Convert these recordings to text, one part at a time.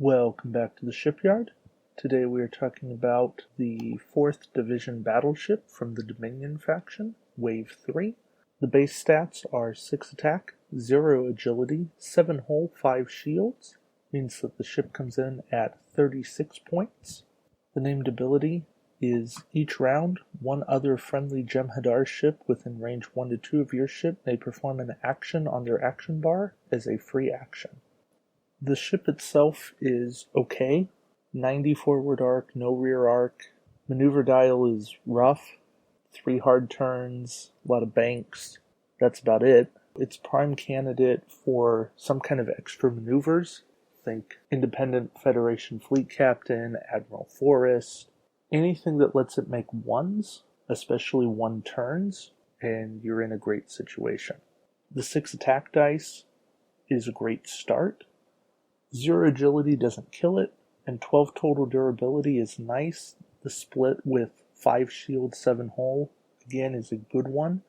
Welcome back to the Shipyard. Today we are talking about the 4th Division Battleship from the Dominion faction, Wave 3. The base stats are 6 attack, 0 agility, 7 hull, 5 shields. Means that the ship comes in at 36 points. The named ability is each round, one other friendly Jem'Hadar ship within range 1 to 2 of your ship may perform an action on their action bar as a free action. The ship itself is okay. 90 forward arc, no rear arc. Maneuver dial is rough. 3 hard turns, a lot of banks. That's about it. It's prime candidate for some kind of extra maneuvers. Think Independent Federation Fleet Captain, Admiral Forrest. Anything that lets it make ones, especially 1 turns, and you're in a great situation. The 6 attack dice is a great start. 0 agility doesn't kill it, and 12 total durability is nice. The split with 5 shield, 7 hull, again, is a good one,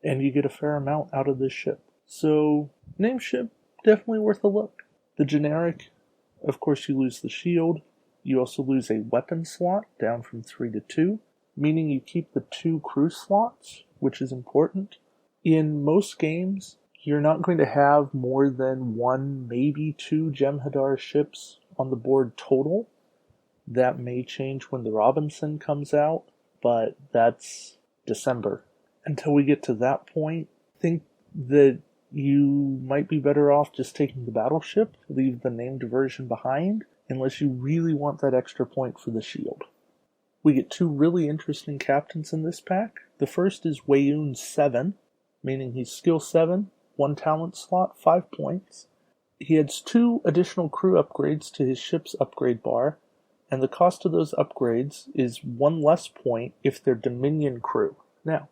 and you get a fair amount out of this ship. So, name ship, definitely worth a look. The generic, of course you lose the shield. You also lose a weapon slot, down from 3 to 2, meaning you keep the 2 crew slots, which is important. In most games, you're not going to have more than 1, maybe 2 Jem'Hadar ships on the board total. That may change when the Robinson comes out, but that's December. Until we get to that point, I think that you might be better off just taking the Battleship, leave the named version behind, unless you really want that extra point for the shield. We get 2 really interesting captains in this pack. The first is Weyoun 7, meaning he's skill 7, 1 talent slot, 5 points. He adds 2 additional crew upgrades to his ship's upgrade bar, and the cost of those upgrades is 1 less point if they're Dominion crew. Now,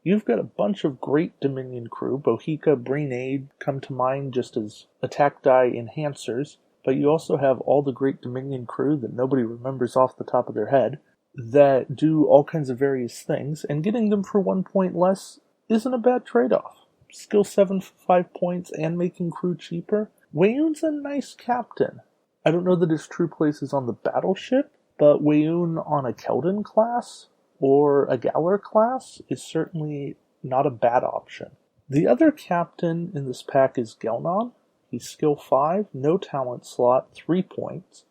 you've got a bunch of great Dominion crew. Bohica, Breenade come to mind just as attack die enhancers, but you also have all the great Dominion crew that nobody remembers off the top of their head that do all kinds of various things, and getting them for 1 point less isn't a bad trade-off. Skill 7 for 5 points and making crew cheaper. Weyoun's a nice captain. I don't know that his true place is on the Battleship, but Weyoun on a Keldon class or a Galler class is certainly not a bad option. The other captain in this pack is Gelnon. He's skill 5, no talent slot, 3 points.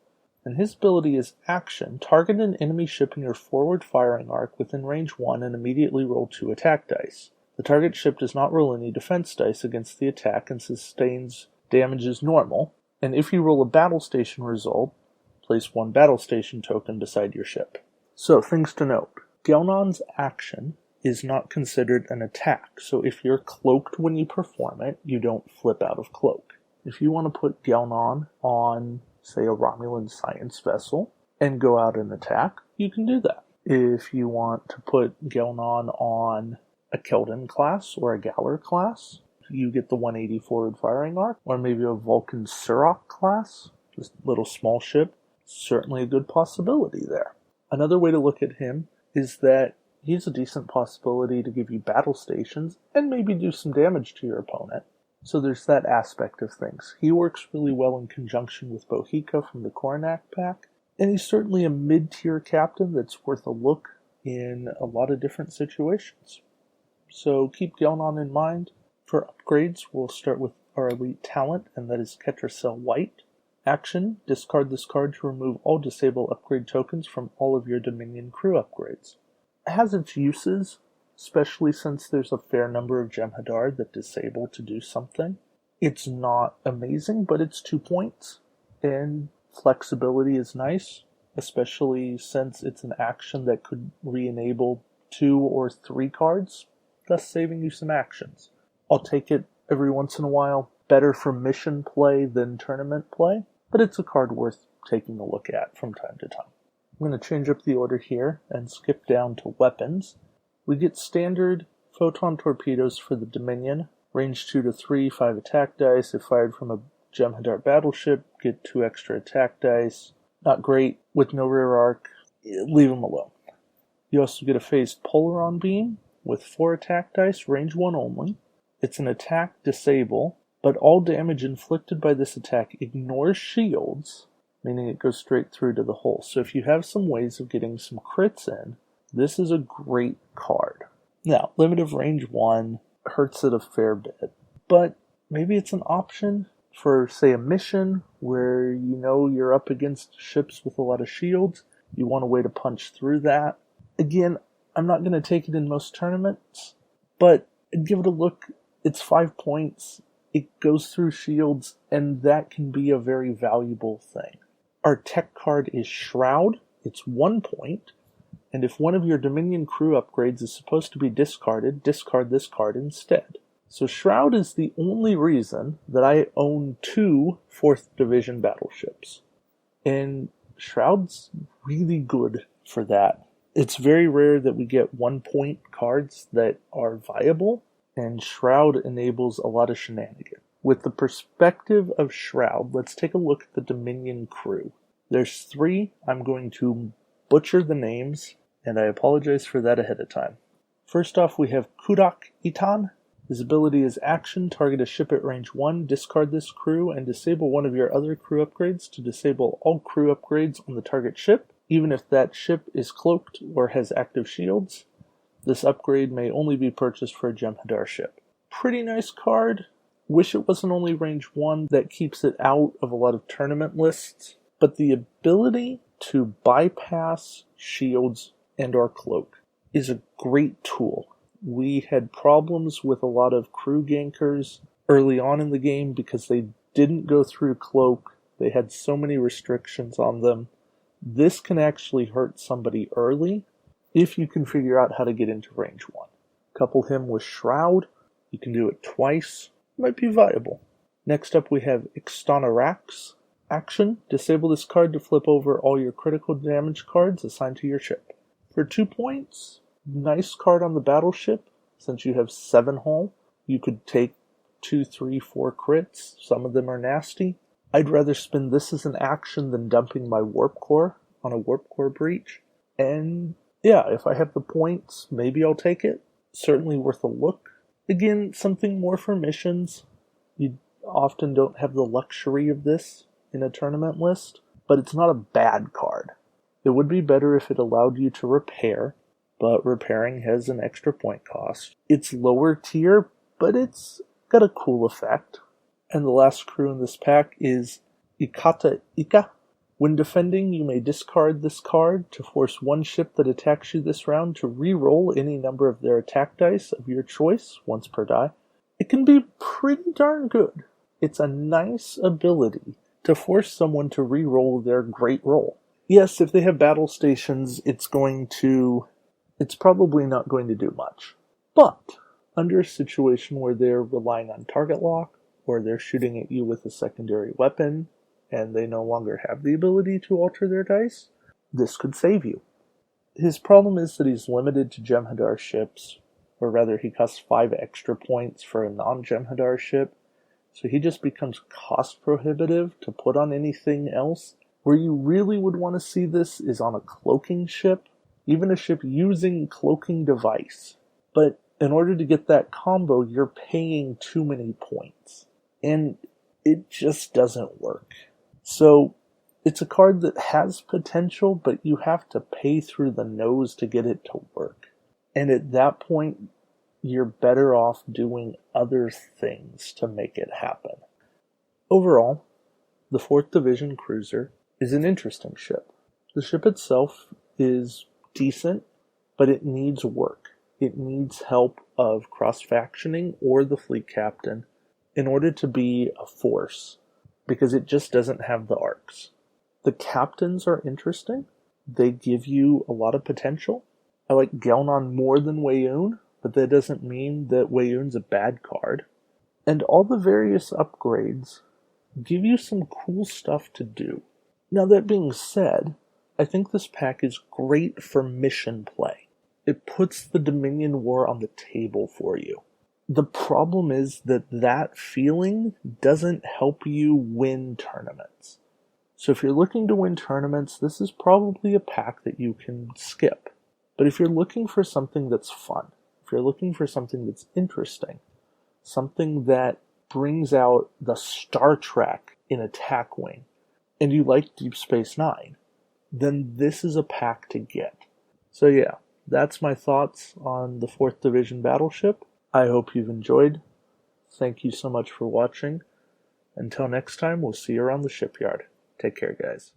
And his ability is action. Target an enemy ship in your forward firing arc within range 1 and immediately roll 2 attack dice. The target ship does not roll any defense dice against the attack and sustains damage as normal. And if you roll a battle station result, place 1 battle station token beside your ship. So, things to note. Gelnon's action is not considered an attack, so if you're cloaked when you perform it, you don't flip out of cloak. If you want to put Gelnon on, say, a Romulan science vessel and go out and attack, you can do that. If you want to put Gelnon on a Keldon class or a Galler class, you get the 180 forward firing arc, or maybe a Vulcan Surok class, just a little small ship. Certainly a good possibility there. Another way to look at him is that he's a decent possibility to give you battle stations and maybe do some damage to your opponent. So there's that aspect of things. He works really well in conjunction with Bohica from the Coronac pack, and he's certainly a mid-tier captain that's worth a look in a lot of different situations. So keep Gelnon in mind. For upgrades, we'll start with our elite talent, and that is Ketracel White. Action, discard this card to remove all disable upgrade tokens from all of your Dominion crew upgrades. It has its uses, especially since there's a fair number of Jem'Hadar that disable to do something. It's not amazing, but it's 2 points, and flexibility is nice, especially since it's an action that could re-enable 2 or 3 cards, thus saving you some actions. I'll take it every once in a while. Better for mission play than tournament play, but it's a card worth taking a look at from time to time. I'm going to change up the order here and skip down to weapons. We get standard photon torpedoes for the Dominion, range 2 to 3, 5 attack dice. If fired from a Jem'Hadar battleship, get 2 extra attack dice. Not great with no rear arc. Leave them alone. You also get a phased Polaron beam with 4 attack dice, range 1 only. It's an attack disable, but all damage inflicted by this attack ignores shields meaning it goes straight through to the hull. So if you have some ways of getting some crits in, this is a great card. Now, limit of range 1 hurts it a fair bit, but maybe it's an option for, say, a mission where you know you're up against ships with a lot of shields. You want a way to punch through that. Again, I'm not going to take it in most tournaments, but give it a look. It's 5 points. It goes through shields, and that can be a very valuable thing. Our tech card is Shroud. It's 1 point. And if one of your Dominion crew upgrades is supposed to be discarded, discard this card instead. So Shroud is the only reason that I own 2 4th Division battleships. And Shroud's really good for that. It's very rare that we get 1 point cards that are viable, and Shroud enables a lot of shenanigans. With the perspective of Shroud, let's take a look at the Dominion crew. There's 3. I'm going to butcher the names, and I apologize for that ahead of time. First off, we have Kudak Itan. His ability is action, target a ship at range 1, discard this crew, and disable one of your other crew upgrades to disable all crew upgrades on the target ship, even if that ship is cloaked or has active shields. This upgrade may only be purchased for a Jem'Hadar ship. Pretty nice card. Wish it wasn't only range 1. That keeps it out of a lot of tournament lists. But the ability to bypass shields and or cloak is a great tool. We had problems with a lot of crew gankers early on in the game because they didn't go through cloak. They had so many restrictions on them. This can actually hurt somebody early if you can figure out how to get into range 1. Couple him with Shroud. You can do it twice. Might be viable. Next up we have Ixtanarax. Action. Disable this card to flip over all your critical damage cards assigned to your ship. For 2 points, nice card on the battleship. Since you have 7 hull, you could take 2, 3, 4 crits. Some of them are nasty. I'd rather spend this as an action than dumping my warp core on a warp core breach. And yeah, if I have the points, maybe I'll take it. Certainly worth a look. Again, something more for missions. You often don't have the luxury of this in a tournament list, but it's not a bad card. It would be better if it allowed you to repair, but repairing has an extra point cost. It's lower tier, but it's got a cool effect. And the last crew in this pack is Ikata Ika. When defending, you may discard this card to force one ship that attacks you this round to re-roll any number of their attack dice of your choice, once per die. It can be pretty darn good. It's a nice ability to force someone to re-roll their great roll. Yes, if they have battle stations, it's probably not going to do much. But under a situation where they're relying on target lock, or they're shooting at you with a secondary weapon, and they no longer have the ability to alter their dice, this could save you. His problem is that he's limited to Jem'Hadar ships, or rather he costs 5 extra points for a non-Jem'Hadar ship, so he just becomes cost prohibitive to put on anything else. Where you really would want to see this is on a cloaking ship, even a ship using cloaking device. But in order to get that combo, you're paying too many points. And it just doesn't work. So it's a card that has potential, but you have to pay through the nose to get it to work. And at that point, you're better off doing other things to make it happen. Overall, the 4th Division Cruiser is an interesting ship. The ship itself is decent, but it needs work. It needs help of cross-factioning or the fleet captain in order to be a force, because it just doesn't have the arcs. The captains are interesting. They give you a lot of potential. I like Gelnon more than Weyoun, but that doesn't mean that Weyoun's a bad card. And all the various upgrades give you some cool stuff to do. Now that being said, I think this pack is great for mission play. It puts the Dominion War on the table for you. The problem is that feeling doesn't help you win tournaments. So if you're looking to win tournaments, this is probably a pack that you can skip. But if you're looking for something that's fun, if you're looking for something that's interesting, something that brings out the Star Trek in Attack Wing, and you like Deep Space Nine, then this is a pack to get. So yeah, that's my thoughts on the 4th Division Battleship. I hope you've enjoyed. Thank you so much for watching. Until next time, we'll see you around the shipyard. Take care, guys.